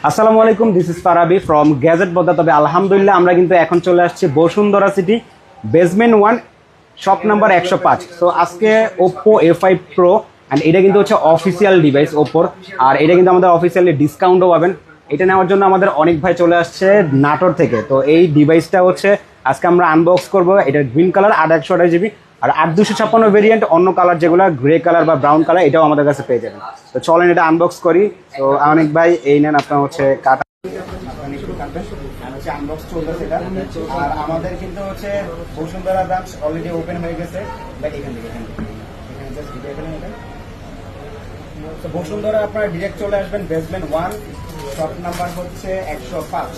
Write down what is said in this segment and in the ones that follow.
আসসালামু আলাইকুম, this is Farabi from gadget বদা। তবে আলহামদুলিল্লাহ আমরা কিন্তু এখন চলে আসছি Bashundhara city basement 1 shop number 105। So আজকে ওপ্পো A5 Pro অ্যান্ড এটা কিন্তু হচ্ছে অফিসিয়াল ডিভাইস ওপ্পোর, আর এটা কিন্তু আমাদের অফিসিয়ালি ডিসকাউন্টও পাবেন। এটা নেওয়ার জন্য আমাদের অনেক ভাই চলে আসছে নাটোর থেকে। তো এই ডিভাইসটা হচ্ছে আজকে আমরা আনবক্স করবো। এটা গ্রিন কালার 8/128 GB আর 8/256 ভেরিয়েন্ট। অন্য কালার যেগুলো গ্রে কালার বা ব্রাউন কালার এটাও আমাদের কাছে পেয়ে যাবেন। তো চলেন এটা আনবক্স করি। তো অনেক ভাই এই নেন আপনার হচ্ছে কাটা আনবক্স চলতেছে এটা। আর আমাদের কিন্তু হচ্ছে বসুন্ধরা ব্রাঞ্চ অলরেডি ওপেন হয়ে গেছে। তো বসুন্ধরা আপনারা ডিরেক্ট চলে আসবেন বেসমেন্ট 1 শপ নাম্বার হচ্ছে 105।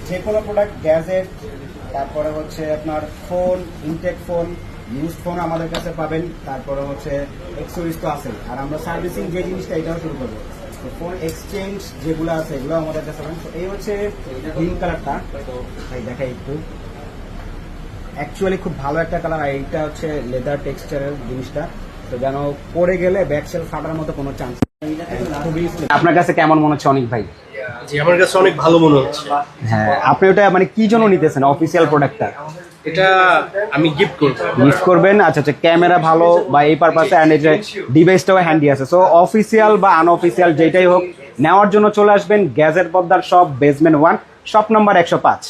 যে কোনো প্রোডাক্ট গ্যাজেট, তারপরে হচ্ছে আপনার phone, intact phone, use phone আমাদের কাছে পাবেন। তারপরে হচ্ছে এক্সেসরিজ তো আছে। আর আমরা সার্ভিসিং যে জিনিসটা এটাও শুরু করবো। তো ফোন এক্সচেঞ্জ যেগুলো আছে এগুলো আমাদের কাছে পাবেন। তো এই হচ্ছে গ্রিন কালারটা, ভাই দেখাই একটু। অ্যাকচুয়ালি খুব ভালো একটা কালার। আর এইটা হচ্ছে লেদার টেক্সচারের জিনিসটা, তো যেন পরে গেলে ব্যাকসেল ফাটার মতো কোনো চান্স। আপনার কাছে কেমন মনে হচ্ছে অনেক ভাই? জি, আমার কাছে অনেক ভালো মনে হচ্ছে। হ্যাঁ, আপনি ওটা মানে কি জন্য নিতেছেন অফিসিয়াল প্রোডাক্টটা? এটা আমি গিফট করব। মিস করবেন। আচ্ছা আচ্ছা, ক্যামেরা ভালো বা এই পারপাসে, অ্যান্ড এটা ডিভাইসটাও হ্যান্ডি আছে। সো অফিসিয়াল বা আনঅফিসিয়াল যেটাই হোক নেওয়ার জন্য চলে আসবেন গ্যাজেট পদ্মার শপ বেসমেন্ট 1 শপ নাম্বার 105।